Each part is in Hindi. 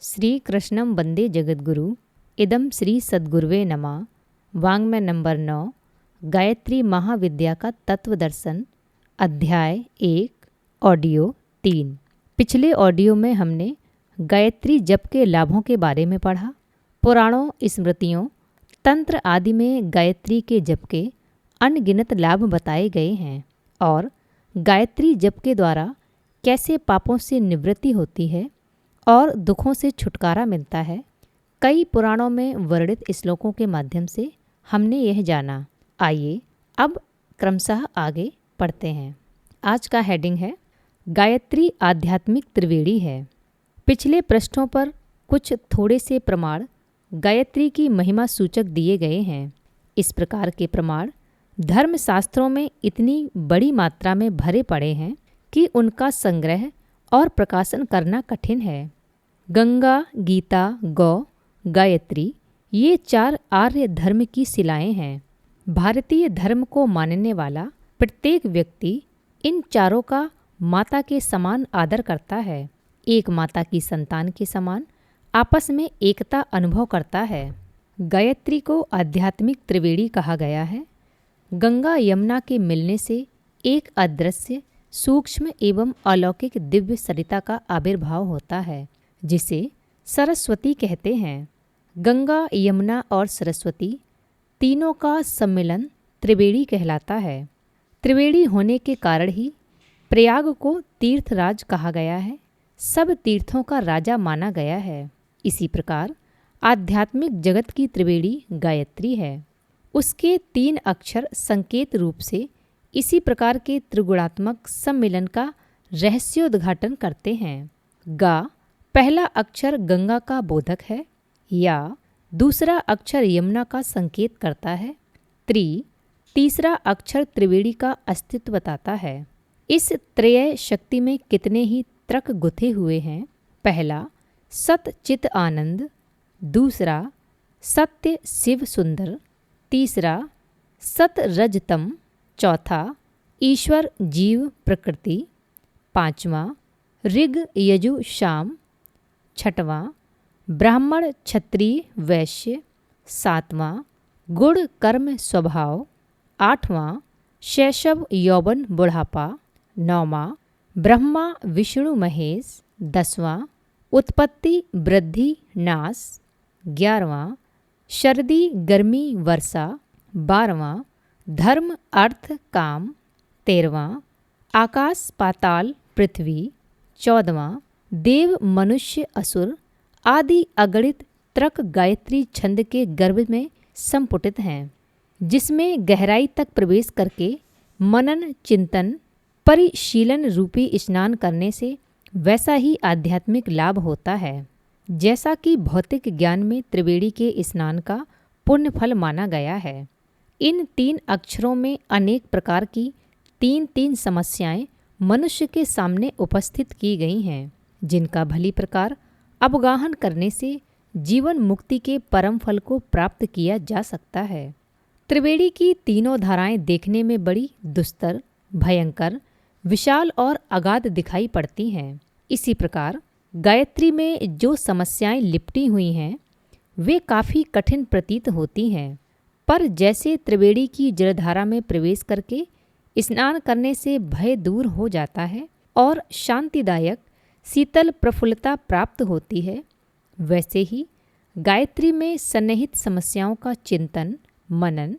श्री कृष्णं वंदे जगद्गुरु। इदं श्री सद्गुरुवे नमः। वाङ्मय नंबर 9, गायत्री महाविद्या का तत्व दर्शन, अध्याय 1, ऑडियो 3। पिछले ऑडियो में हमने गायत्री जप के लाभों के बारे में पढ़ा। पुराणों, स्मृतियों, तंत्र आदि में गायत्री के जप के अनगिनत लाभ बताए गए हैं और गायत्री जप के द्वारा कैसे पापों से निवृत्ति होती है और दुखों से छुटकारा मिलता है, कई पुराणों में वर्णित श्लोकों के माध्यम से हमने यह जाना। आइए अब क्रमशः आगे पढ़ते हैं। आज का हेडिंग है गायत्री आध्यात्मिक त्रिवेणी है। पिछले पृष्ठों पर कुछ थोड़े से प्रमाण गायत्री की महिमा सूचक दिए गए हैं। इस प्रकार के प्रमाण धर्मशास्त्रों में इतनी बड़ी मात्रा में भरे पड़े हैं कि उनका संग्रह और प्रकाशन करना कठिन है। गंगा, गीता, गौ, गायत्री ये 4 आर्य धर्म की शिलाएं हैं। भारतीय धर्म को मानने वाला प्रत्येक व्यक्ति इन चारों का माता के समान आदर करता है। एक माता की संतान के समान आपस में एकता अनुभव करता है। गायत्री को आध्यात्मिक त्रिवेणी कहा गया है। गंगा यमुना के मिलने से एक अदृश्य, सूक्ष्म एवं अलौकिक दिव्य सरिता का आविर्भाव होता है, जिसे सरस्वती कहते हैं। गंगा, यमुना और सरस्वती तीनों का सम्मिलन त्रिवेणी कहलाता है। त्रिवेणी होने के कारण ही प्रयाग को तीर्थराज कहा गया है, सब तीर्थों का राजा माना गया है। इसी प्रकार आध्यात्मिक जगत की त्रिवेणी गायत्री है। उसके 3 अक्षर संकेत रूप से इसी प्रकार के त्रिगुणात्मक सम्मिलन का रहस्योद्घाटन करते हैं। गा पहला अक्षर गंगा का बोधक है, या दूसरा अक्षर यमुना का संकेत करता है। तीसरा अक्षर त्रिवेणी का अस्तित्व बताता है। इस त्रय शक्ति में कितने ही त्रक गुथे हुए हैं। पहला सत चित आनंद, दूसरा सत्य शिव सुंदर, तीसरा सत रजतम, चौथा ईश्वर जीव प्रकृति, पांचवा ऋग यजु शाम, छठवां ब्राह्मण क्षत्रिय वैश्य, सातवां गुण कर्म स्वभाव, आठवां शैशव यौवन बुढ़ापा, नौवां ब्रह्मा विष्णु महेश, 10वां उत्पत्ति वृद्धि नाश, 11वां सर्दी गर्मी वर्षा, 12वां धर्म अर्थ काम, 13वां आकाश पाताल पृथ्वी, 14वां देव मनुष्य असुर आदि अगणित त्रक गायत्री छंद के गर्भ में संपुटित हैं, जिसमें गहराई तक प्रवेश करके मनन चिंतन परिशीलन रूपी स्नान करने से वैसा ही आध्यात्मिक लाभ होता है जैसा कि भौतिक ज्ञान में त्रिवेणी के स्नान का पुण्य फल माना गया है। इन 3 अक्षरों में अनेक प्रकार की 3 समस्याएं मनुष्य के सामने उपस्थित की गई हैं, जिनका भली प्रकार अवगाहन करने से जीवन मुक्ति के परम फल को प्राप्त किया जा सकता है। त्रिवेणी की तीनों धाराएं देखने में बड़ी दुस्तर, भयंकर, विशाल और अगाध दिखाई पड़ती हैं। इसी प्रकार गायत्री में जो समस्याएं लिपटी हुई हैं वे काफ़ी कठिन प्रतीत होती हैं, पर जैसे त्रिवेणी की जलधारा में प्रवेश करके स्नान करने से भय दूर हो जाता है और शांतिदायक शीतल प्रफुल्लता प्राप्त होती है, वैसे ही गायत्री में सन्निहित समस्याओं का चिंतन, मनन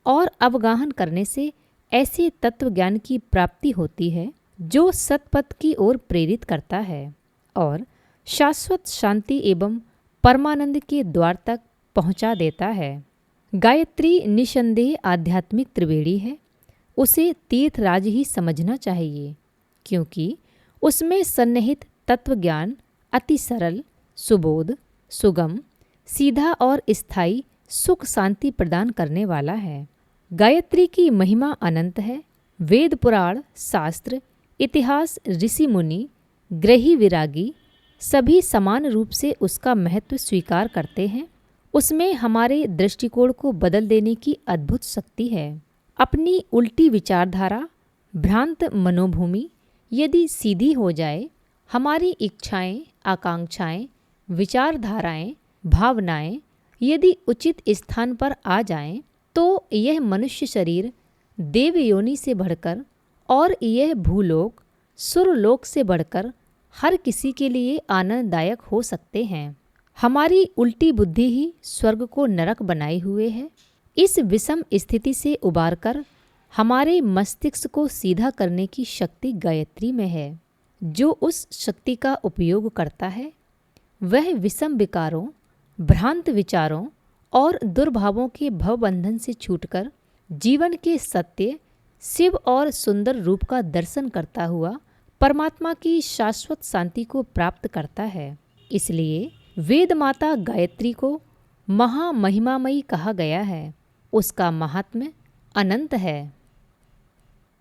और अवगाहन करने से ऐसे तत्व ज्ञान की प्राप्ति होती है जो सतपथ की ओर प्रेरित करता है और शाश्वत शांति एवं परमानंद के द्वार तक पहुंचा देता है। गायत्री निसंदेह आध्यात्मिक त्रिवेणी है। उसे तीर्थराज ही समझना चाहिए, क्योंकि उसमें सन्निहित तत्व ज्ञान अति सरल, सुबोध, सुगम, सीधा और स्थायी सुख शांति प्रदान करने वाला है। गायत्री की महिमा अनंत है। वेद पुराण, शास्त्र, इतिहास, ऋषि मुनि, ग्रही विरागी सभी समान रूप से उसका महत्व स्वीकार करते हैं। उसमें हमारे दृष्टिकोण को बदल देने की अद्भुत शक्ति है। अपनी उल्टी विचारधारा, भ्रांत मनोभूमि यदि सीधी हो जाए, हमारी इच्छाएं, आकांक्षाएं विचारधाराएं, भावनाएं यदि उचित स्थान पर आ जाएं, तो यह मनुष्य शरीर देव योनि से बढ़कर और यह भूलोक सुरलोक से बढ़कर हर किसी के लिए आनंददायक हो सकते हैं। हमारी उल्टी बुद्धि ही स्वर्ग को नरक बनाए हुए है। इस विषम स्थिति से उबारकर हमारे मस्तिष्क को सीधा करने की शक्ति गायत्री में है। जो उस शक्ति का उपयोग करता है वह विषम विकारों, भ्रांत विचारों और दुर्भावों के भवबंधन से छूटकर जीवन के सत्य, शिव और सुंदर रूप का दर्शन करता हुआ परमात्मा की शाश्वत शांति को प्राप्त करता है। इसलिए वेद माता गायत्री को महामहिमामयी कहा गया है। उसका महात्म्य अनंत है।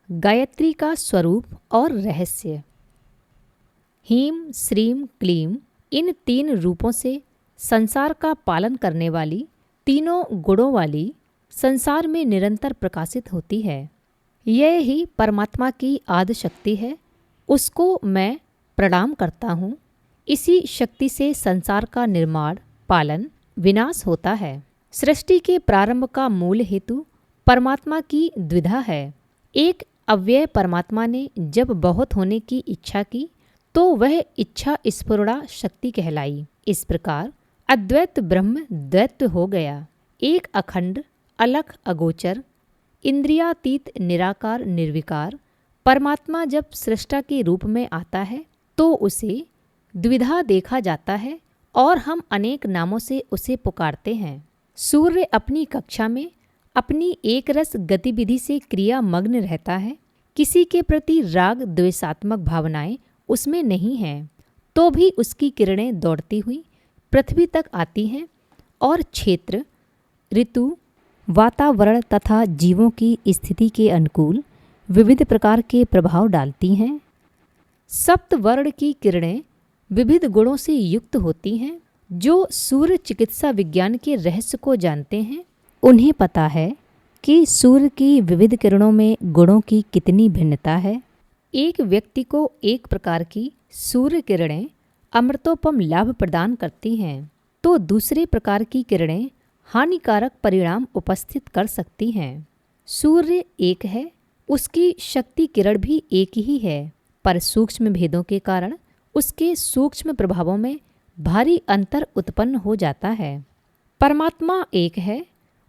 गायत्री का स्वरूप और रहस्य। हीम, श्रीम, क्लीम इन 3 रूपों से संसार का पालन करने वाली, तीनों गुणों वाली संसार में निरंतर प्रकाशित होती है। यह ही परमात्मा की आदि शक्ति है। उसको मैं प्रणाम करता हूँ। इसी शक्ति से संसार का निर्माण, पालन, विनाश होता है। सृष्टि के प्रारंभ का मूल हेतु परमात्मा की द्विधा है। एक अव्यय परमात्मा ने जब बहुत होने की इच्छा की तो वह इच्छा स्फुरणा शक्ति कहलाई। इस प्रकार अद्वैत ब्रह्म द्वैत्व हो गया। एक अखंड, अलख, अगोचर, इंद्रियातीत, निराकार, निर्विकार परमात्मा जब सृष्टा के रूप में आता है तो उसे द्विधा देखा जाता है और हम अनेक नामों से उसे पुकारते हैं। सूर्य अपनी कक्षा में अपनी एक रस गतिविधि से क्रिया मग्न रहता है। किसी के प्रति राग द्वेषात्मक भावनाएं उसमें नहीं हैं, तो भी उसकी किरणें दौड़ती हुई पृथ्वी तक आती हैं और क्षेत्र, ऋतु, वातावरण तथा जीवों की स्थिति के अनुकूल विविध प्रकार के प्रभाव डालती हैं। सप्तवर्ण की किरणें विविध गुणों से युक्त होती हैं। जो सूर्य चिकित्सा विज्ञान के रहस्य को जानते हैं उन्हें पता है कि सूर्य की विविध किरणों में गुणों की कितनी भिन्नता है। एक व्यक्ति को एक प्रकार की सूर्य किरणें अमृतोपम लाभ प्रदान करती हैं तो दूसरे प्रकार की किरणें हानिकारक परिणाम उपस्थित कर सकती हैं। सूर्य एक है, उसकी शक्ति किरण भी एक ही है, पर सूक्ष्म भेदों के कारण उसके सूक्ष्म प्रभावों में भारी अंतर उत्पन्न हो जाता है। परमात्मा एक है,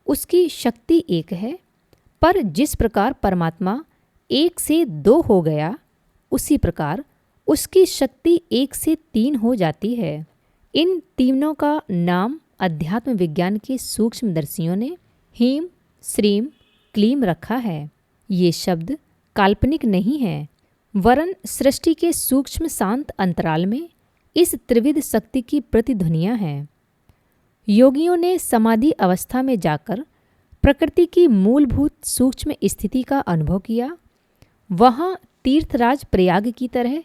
उसकी शक्ति एक है, पर जिस प्रकार परमात्मा 1 से 2 हो गया उसी प्रकार उसकी शक्ति 1 से 3 हो जाती है। इन तीनों का नाम अध्यात्म विज्ञान के सूक्ष्मदर्शियों ने हीम, श्रीम, क्लीम रखा है। ये शब्द काल्पनिक नहीं है, वरन सृष्टि के सूक्ष्म शांत अंतराल में इस त्रिविध शक्ति की प्रतिध्वनियाँ हैं। योगियों ने समाधि अवस्था में जाकर प्रकृति की मूलभूत सूक्ष्म स्थिति का अनुभव किया। वहाँ तीर्थराज प्रयाग की तरह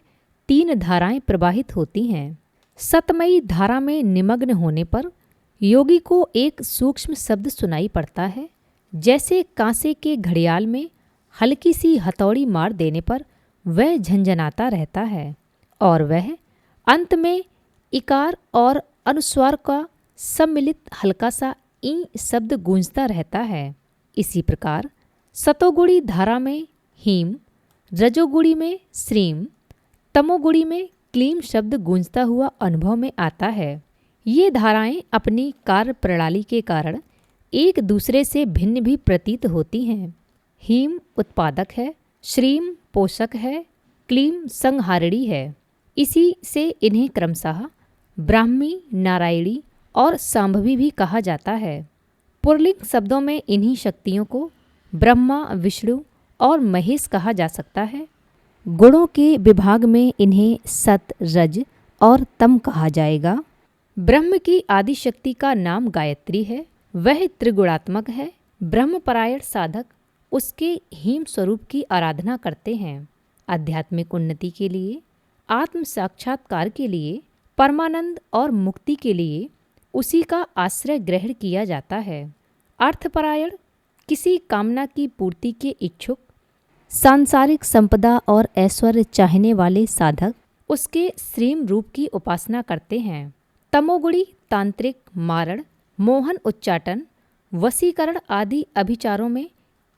3 धाराएं प्रवाहित होती हैं। सतमयी धारा में निमग्न होने पर योगी को एक सूक्ष्म शब्द सुनाई पड़ता है, जैसे कांसे के घड़ियाल में हल्की सी हथौड़ी मार देने पर वह झंझनाता रहता है और वह अंत में इकार और अनुस्वार का सम्मिलित हल्का सा ई शब्द गूंजता रहता है। इसी प्रकार सतोगुणी धारा में हीम, रजोगुणी में श्रीम, तमोगुणी में क्लीम शब्द गूंजता हुआ अनुभव में आता है। ये धाराएं अपनी कार्य प्रणाली के कारण एक दूसरे से भिन्न भी प्रतीत होती हैं। हीम उत्पादक है, श्रीम पोषक है, क्लीम संहारिणी है। इसी से इन्हें क्रमशः ब्राह्मी, नारायणी और सांभवी भी कहा जाता है। पुरलिंग शब्दों में इन्हीं शक्तियों को ब्रह्मा, विष्णु और महेश कहा जा सकता है। गुणों के विभाग में इन्हें सत, रज और तम कहा जाएगा। ब्रह्म की आदि शक्ति का नाम गायत्री है। वह त्रिगुणात्मक है। ब्रह्मपरायण साधक उसके हीम स्वरूप की आराधना करते हैं। आध्यात्मिक उन्नति के लिए, आत्म साक्षात्कार के लिए, परमानंद और मुक्ति के लिए उसी का आश्रय ग्रहण किया जाता है। अर्थपरायण किसी कामना की पूर्ति के इच्छुक, सांसारिक संपदा और ऐश्वर्य चाहने वाले साधक उसके श्रीम रूप की उपासना करते हैं। तमोगुणी, तांत्रिक, मारण, मोहन उच्चाटन, वशीकरण आदि अभिचारों में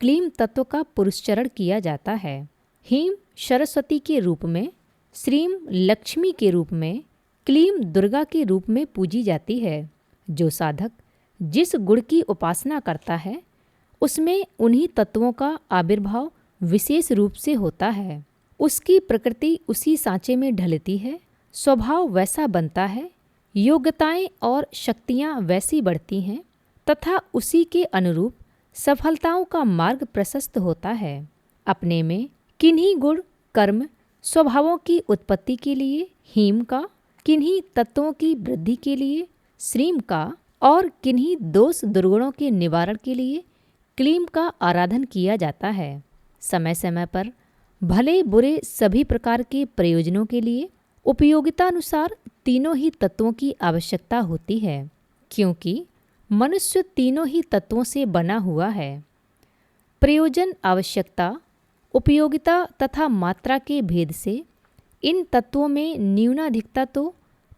क्लीम तत्व का पुरुषचरण किया जाता है। हीम सरस्वती के रूप में, श्रीम लक्ष्मी के रूप में, क्लीम दुर्गा के रूप में पूजी जाती है। जो साधक जिस गुण की उपासना करता है उसमें उन्हीं तत्वों का आविर्भाव विशेष रूप से होता है। उसकी प्रकृति उसी सांचे में ढलती है, स्वभाव वैसा बनता है, योग्यताएं और शक्तियां वैसी बढ़ती हैं तथा उसी के अनुरूप सफलताओं का मार्ग प्रशस्त होता है। अपने में किन्हीं गुण, कर्म, स्वभावों की उत्पत्ति के लिए हीम का, किन्हीं तत्वों की वृद्धि के लिए श्रीम का और किन्हीं दोष दुर्गुणों के निवारण के लिए क्लीम का आराधन किया जाता है। समय समय पर भले बुरे सभी प्रकार के प्रयोजनों के लिए उपयोगितानुसार तीनों ही तत्वों की आवश्यकता होती है, क्योंकि मनुष्य तीनों ही तत्वों से बना हुआ है। प्रयोजन, आवश्यकता, उपयोगिता तथा मात्रा के भेद से इन तत्वों में न्यूनाधिकता तो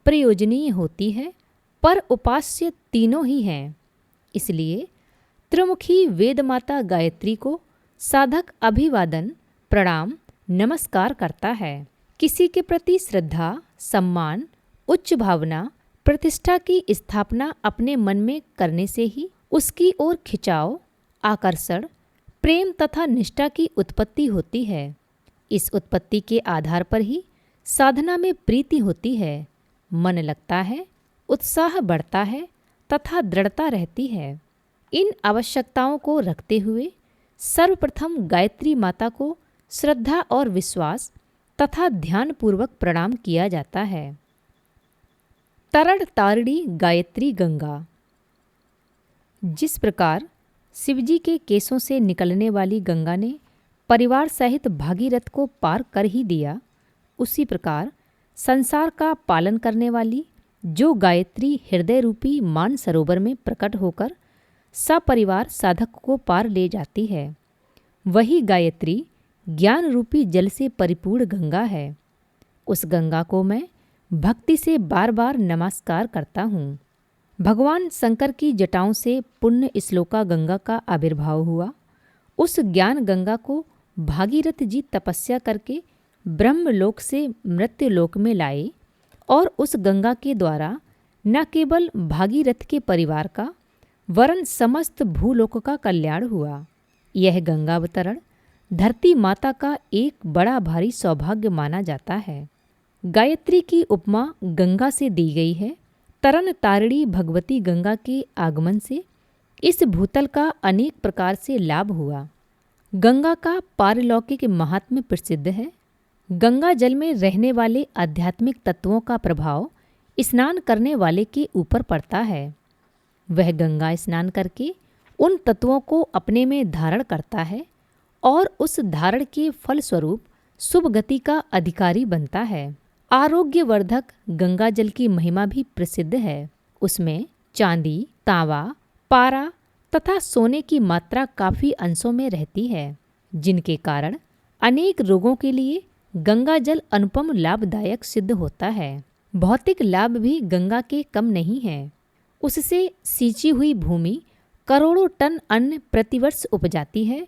प्रयोजनीय होती है, पर उपास्य तीनों ही हैं। इसलिए त्रिमुखी वेद माता गायत्री को साधक अभिवादन, प्रणाम, नमस्कार करता है। किसी के प्रति श्रद्धा, सम्मान, उच्च भावना, प्रतिष्ठा की स्थापना अपने मन में करने से ही उसकी ओर खिंचाव, आकर्षण, प्रेम तथा निष्ठा की उत्पत्ति होती है। इस उत्पत्ति के आधार पर ही साधना में प्रीति होती है, मन लगता है, उत्साह बढ़ता है तथा दृढ़ता रहती है। इन आवश्यकताओं को रखते हुए सर्वप्रथम गायत्री माता को श्रद्धा और विश्वास तथा ध्यानपूर्वक प्रणाम किया जाता है। तरण तारिणी गायत्री गंगा। जिस प्रकार शिवजी के केसों से निकलने वाली गंगा ने परिवार सहित भागीरथ को पार कर ही दिया, उसी प्रकार संसार का पालन करने वाली जो गायत्री हृदय रूपी मान सरोवर में प्रकट होकर सपरिवार साधक को पार ले जाती है, वही गायत्री ज्ञान रूपी जल से परिपूर्ण गंगा है। उस गंगा को मैं भक्ति से बार बार नमस्कार करता हूँ। भगवान शंकर की जटाओं से पुण्य श्लोका गंगा का आविर्भाव हुआ। उस ज्ञान गंगा को भागीरथ जी तपस्या करके ब्रह्मलोक से मृत्युलोक में लाए और उस गंगा के द्वारा न केवल भागीरथ के परिवार का वरन समस्त भूलोक का कल्याण हुआ। यह गंगावतरण धरती माता का एक बड़ा भारी सौभाग्य माना जाता है। गायत्री की उपमा गंगा से दी गई है। तरन तारिणी भगवती गंगा के आगमन से इस भूतल का अनेक प्रकार से लाभ हुआ। गंगा का पारलौकिक महात्म्य प्रसिद्ध है। गंगा जल में रहने वाले आध्यात्मिक तत्वों का प्रभाव स्नान करने वाले के ऊपर पड़ता है। वह गंगा स्नान करके उन तत्वों को अपने में धारण करता है और उस धारण के फलस्वरूप शुभ गति का अधिकारी बनता है। आरोग्यवर्धक गंगा जल की महिमा भी प्रसिद्ध है। उसमें चांदी, तांबा, पारा तथा सोने की मात्रा काफ़ी अंशों में रहती है, जिनके कारण अनेक रोगों के लिए गंगा जल अनुपम लाभदायक सिद्ध होता है। भौतिक लाभ भी गंगा के कम नहीं है। उससे सींची हुई भूमि करोड़ों टन अन्न प्रतिवर्ष उपजाती है।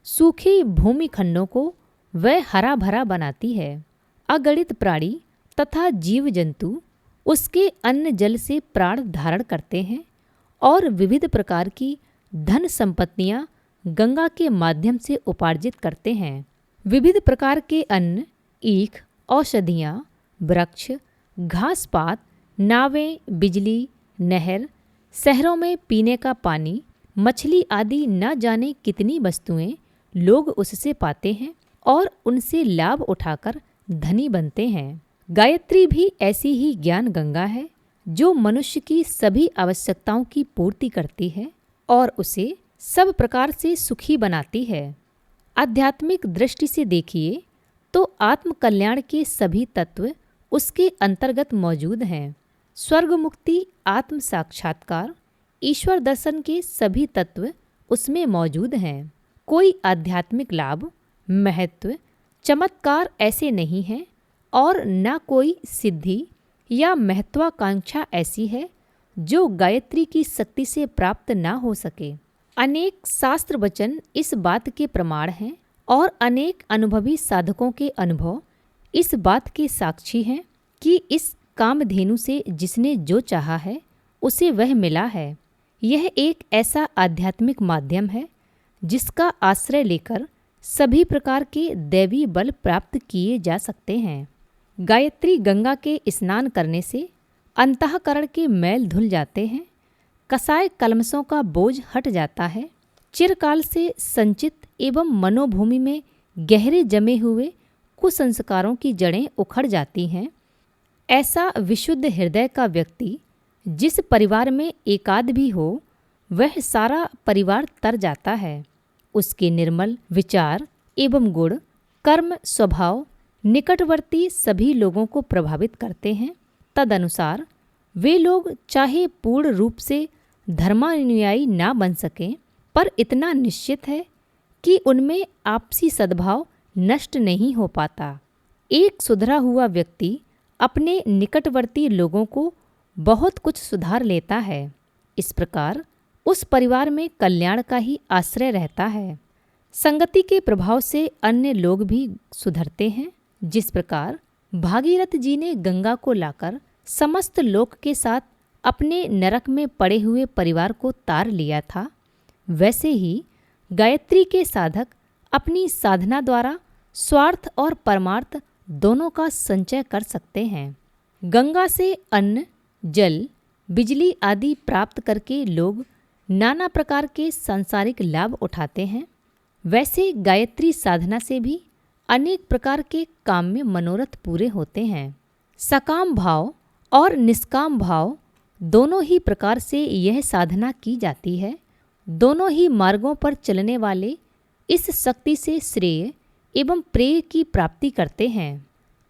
सूखी भूमि खंडों को वह हरा भरा बनाती है। अगणित प्राणी तथा जीव जंतु उसके अन्न जल से प्राण धारण करते हैं और विविध प्रकार की धन संपत्तियां गंगा के माध्यम से उपार्जित करते हैं। विविध प्रकार के अन्न, ईख, औषधियाँ, वृक्ष, घास पात, नावें, बिजली, नहर, शहरों में पीने का पानी, मछली आदि न जाने कितनी वस्तुएं लोग उससे पाते हैं और उनसे लाभ उठाकर धनी बनते हैं। गायत्री भी ऐसी ही ज्ञान गंगा है जो मनुष्य की सभी आवश्यकताओं की पूर्ति करती है और उसे सब प्रकार से सुखी बनाती है। आध्यात्मिक दृष्टि से देखिए तो आत्म कल्याण के सभी तत्व उसके अंतर्गत मौजूद हैं। स्वर्ग मुक्ति, आत्म साक्षात्कार, ईश्वर दर्शन के सभी तत्व उसमें मौजूद हैं। कोई आध्यात्मिक लाभ, महत्व, चमत्कार ऐसे नहीं हैं और न कोई सिद्धि या महत्वाकांक्षा ऐसी है जो गायत्री की शक्ति से प्राप्त ना हो सके। अनेक शास्त्र वचन इस बात के प्रमाण हैं और अनेक अनुभवी साधकों के अनुभव इस बात के साक्षी हैं कि इस कामधेनु से जिसने जो चाहा है उसे वह मिला है। यह एक ऐसा आध्यात्मिक माध्यम है जिसका आश्रय लेकर सभी प्रकार के दैवी बल प्राप्त किए जा सकते हैं। गायत्री गंगा के स्नान करने से अंतःकरण के मैल धुल जाते हैं, कसाय कलमसों का बोझ हट जाता है, चिरकाल से संचित एवं मनोभूमि में गहरे जमे हुए कुसंस्कारों की जड़ें उखड़ जाती हैं। ऐसा विशुद्ध हृदय का व्यक्ति जिस परिवार में एकाध भी हो वह सारा परिवार तर जाता है। उसके निर्मल विचार एवं गुण, कर्म, स्वभाव निकटवर्ती सभी लोगों को प्रभावित करते हैं। तदनुसार वे लोग चाहे पूर्ण रूप से धर्मानुयायी ना बन सकें, पर इतना निश्चित है कि उनमें आपसी सद्भाव नष्ट नहीं हो पाता। एक सुधरा हुआ व्यक्ति अपने निकटवर्ती लोगों को बहुत कुछ सुधार लेता है। इस प्रकार उस परिवार में कल्याण का ही आश्रय रहता है। संगति के प्रभाव से अन्य लोग भी सुधरते हैं। जिस प्रकार भागीरथ जी ने गंगा को लाकर समस्त लोक के साथ अपने नरक में पड़े हुए परिवार को तार लिया था, वैसे ही गायत्री के साधक अपनी साधना द्वारा स्वार्थ और परमार्थ दोनों का संचय कर सकते हैं। गंगा से अन्न, जल, बिजली आदि प्राप्त करके लोग नाना प्रकार के सांसारिक लाभ उठाते हैं। वैसे गायत्री साधना से भी अनेक प्रकार के काम्य मनोरथ पूरे होते हैं। सकाम भाव और निष्काम भाव दोनों ही प्रकार से यह साधना की जाती है। दोनों ही मार्गों पर चलने वाले इस शक्ति से श्रेय एवं प्रेय की प्राप्ति करते हैं।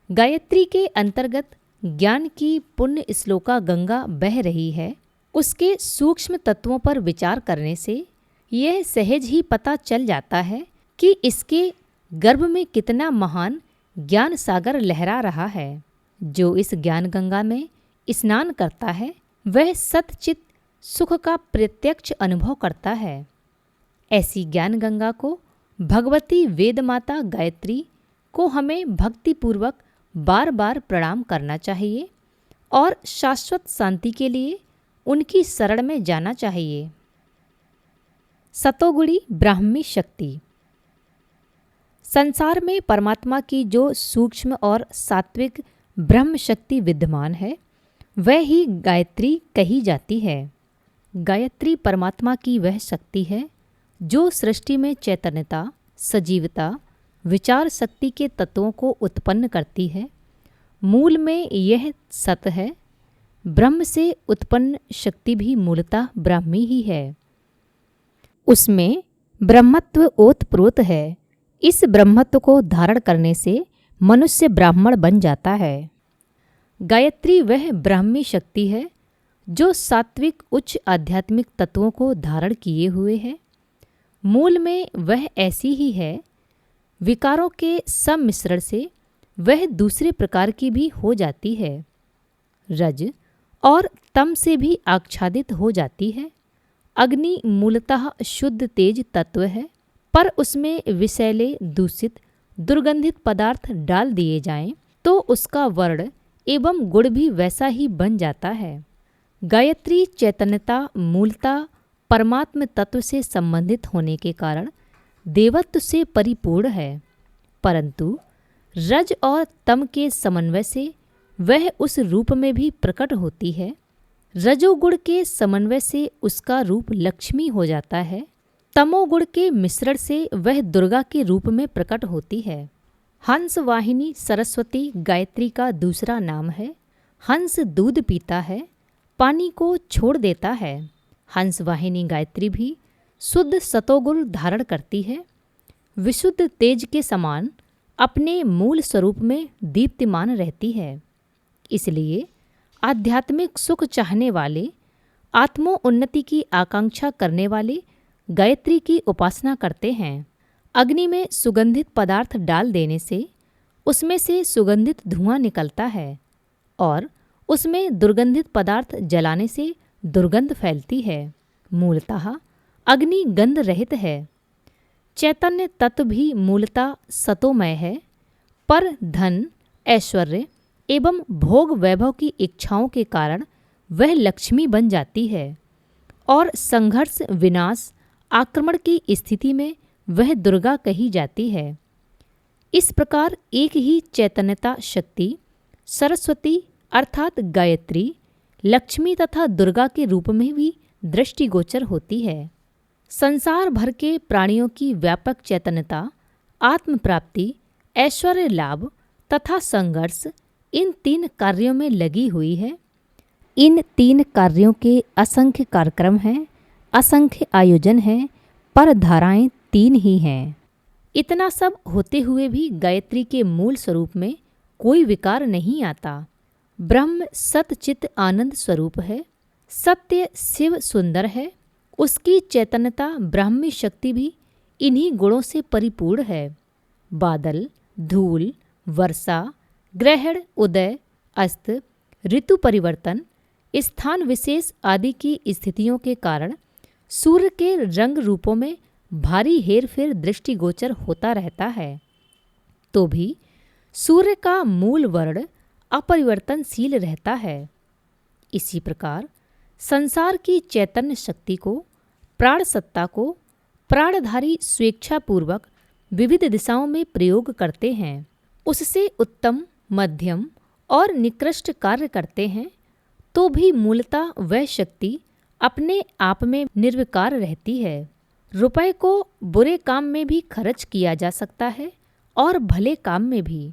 गायत्री के अंतर्गत ज्ञान की पुण्य श्लोका गंगा बह रही है। उसके सूक्ष्म तत्वों पर विचार करने से यह सहज ही पता चल जाता है कि इसके गर्भ में कितना महान ज्ञान सागर लहरा रहा है। जो इस ज्ञान गंगा में स्नान करता है वह सतचित सुख का प्रत्यक्ष अनुभव करता है। ऐसी ज्ञान गंगा को भगवती वेद माता गायत्री को हमें भक्तिपूर्वक बार बार प्रणाम करना चाहिए और शाश्वत शांति के लिए उनकी शरण में जाना चाहिए। सतोगुणी ब्राह्मी शक्ति। संसार में परमात्मा की जो सूक्ष्म और सात्विक ब्रह्म शक्ति विद्यमान है वह ही गायत्री कही जाती है। गायत्री परमात्मा की वह शक्ति है जो सृष्टि में चैतन्यता, सजीवता, विचार शक्ति के तत्वों को उत्पन्न करती है। मूल में यह सत है। ब्रह्म से उत्पन्न शक्ति भी मूलतः ब्राह्मी ही है। उसमें ब्रह्मत्व ओतप्रोत है। इस ब्रह्मत्व को धारण करने से मनुष्य ब्राह्मण बन जाता है। गायत्री वह ब्राह्मी शक्ति है जो सात्विक उच्च आध्यात्मिक तत्वों को धारण किए हुए है। मूल में वह ऐसी ही है। विकारों के सम्मिश्रण से वह दूसरे प्रकार की भी हो जाती है। रज और तम से भी आच्छादित हो जाती है। अग्नि मूलतः शुद्ध तेज तत्व है, पर उसमें विषैले, दूषित, दुर्गंधित पदार्थ डाल दिए जाएं तो उसका वर्ण एवं गुण भी वैसा ही बन जाता है। गायत्री चैतन्यता मूलतः परमात्म तत्व से संबंधित होने के कारण देवत्व से परिपूर्ण है, परंतु रज और तम के समन्वय से वह उस रूप में भी प्रकट होती है। रजोगुण के समन्वय से उसका रूप लक्ष्मी हो जाता है। तमोगुण के मिश्रण से वह दुर्गा के रूप में प्रकट होती है। हंस वाहिनी सरस्वती गायत्री का दूसरा नाम है। हंस दूध पीता है, पानी को छोड़ देता है। हंस वाहिनी गायत्री भी शुद्ध सतोगुण धारण करती है। विशुद्ध तेज के समान अपने मूल स्वरूप में दीप्तिमान रहती है। इसलिए आध्यात्मिक सुख चाहने वाले, आत्मोन्नति की आकांक्षा करने वाले गायत्री की उपासना करते हैं। अग्नि में सुगंधित पदार्थ डाल देने से उसमें से सुगंधित धुआं निकलता है और उसमें दुर्गंधित पदार्थ जलाने से दुर्गंध फैलती है। मूलतः अग्नि गंध रहित है। चैतन्य तत्व भी मूलतः सतोमय है, पर धन, ऐश्वर्य एवं भोग वैभव की इच्छाओं के कारण वह लक्ष्मी बन जाती है और संघर्ष, विनाश, आक्रमण की स्थिति में वह दुर्गा कही जाती है। इस प्रकार एक ही चैतन्यता शक्ति सरस्वती अर्थात गायत्री, लक्ष्मी तथा दुर्गा के रूप में भी दृष्टिगोचर होती है। संसार भर के प्राणियों की व्यापक चैतन्यता, आत्म प्राप्ति, ऐश्वर्य लाभ तथा संघर्ष इन तीन कार्यों में लगी हुई है। इन तीन कार्यों के असंख्य कार्यक्रम हैं, असंख्य आयोजन हैं, पर धाराएं तीन ही हैं। इतना सब होते हुए भी गायत्री के मूल स्वरूप में कोई विकार नहीं आता। ब्रह्म सतचित आनंद स्वरूप है। सत्य शिव सुंदर है। उसकी चैतन्यता ब्राह्मी शक्ति भी इन्हीं गुणों से परिपूर्ण है। बादल, धूल, वर्षा, ग्रहण, उदय, अस्त, ऋतु परिवर्तन, स्थान विशेष आदि की स्थितियों के कारण सूर्य के रंग रूपों में भारी हेरफेर दृष्टिगोचर होता रहता है, तो भी सूर्य का मूल वर्ण अपरिवर्तनशील रहता है। इसी प्रकार संसार की चैतन्य शक्ति को, प्राण सत्ता को प्राणधारी स्वेच्छापूर्वक विविध दिशाओं में प्रयोग करते हैं। उससे उत्तम, मध्यम और निकृष्ट कार्य करते हैं, तो भी मूलतः वह शक्ति अपने आप में निर्विकार रहती है। रुपए को बुरे काम में भी खर्च किया जा सकता है और भले काम में भी।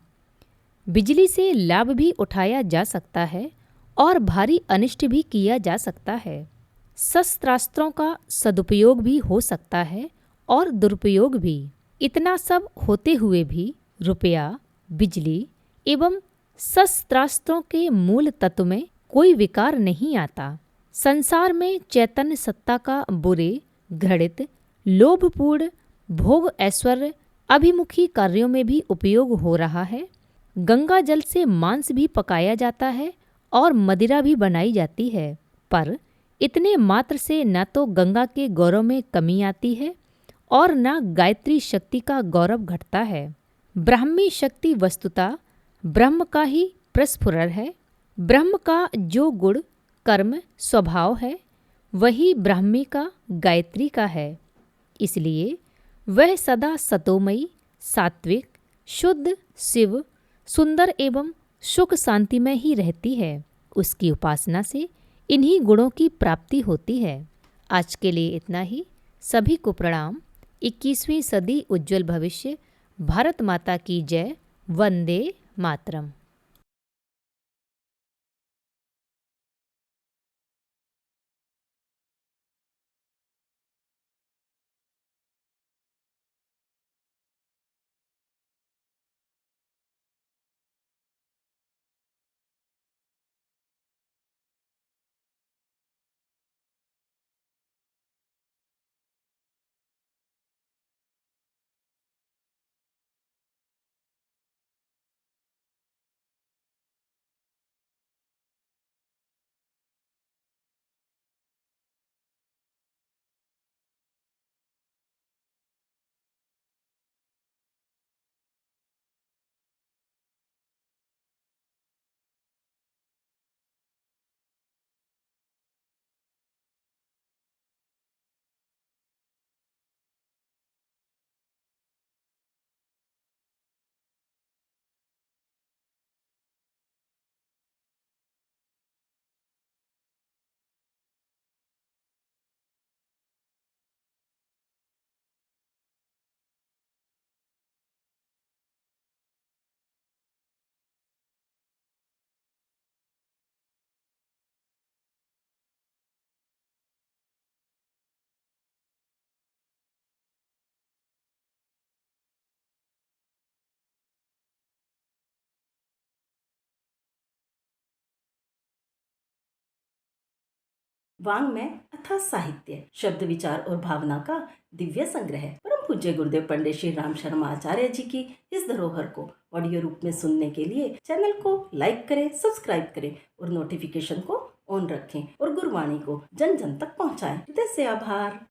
बिजली से लाभ भी उठाया जा सकता है और भारी अनिष्ट भी किया जा सकता है। शस्त्रास्त्रों का सदुपयोग भी हो सकता है और दुरुपयोग भी। इतना सब होते हुए भी रुपया, बिजली एवं शस्त्रास्त्रों के मूल तत्व में कोई विकार नहीं आता। संसार में चैतन्य सत्ता का बुरे, घृणित, लोभपूर्ण, भोग ऐश्वर्य अभिमुखी कार्यों में भी उपयोग हो रहा है। गंगा जल से मांस भी पकाया जाता है और मदिरा भी बनाई जाती है, पर इतने मात्र से न तो गंगा के गौरव में कमी आती है और न गायत्री शक्ति का गौरव घटता है। ब्राह्मी शक्ति वस्तुतः ब्रह्म का ही प्रस्फुरण है। ब्रह्म का जो गुण, कर्म, स्वभाव है, वही ब्राह्मी का, गायत्री का है। इसलिए वह सदा सतोमयी, सात्विक, शुद्ध, शिव, सुंदर एवं सुख शांति में ही रहती है। उसकी उपासना से इन्हीं गुणों की प्राप्ति होती है। आज के लिए इतना ही। सभी को प्रणाम। 21वीं सदी उज्जवल भविष्य। भारत माता की जय। वंदे मातरम। वाङ्मय अर्थात साहित्य, शब्द, विचार और भावना का दिव्य संग्रह। परम पूज्य गुरुदेव पंडित श्री राम शर्मा आचार्य जी की इस धरोहर को ऑडियो रूप में सुनने के लिए चैनल को लाइक करें, सब्सक्राइब करें और नोटिफिकेशन को ऑन रखें और गुरुवाणी को जन जन तक पहुंचाएं। हृदय से आभार।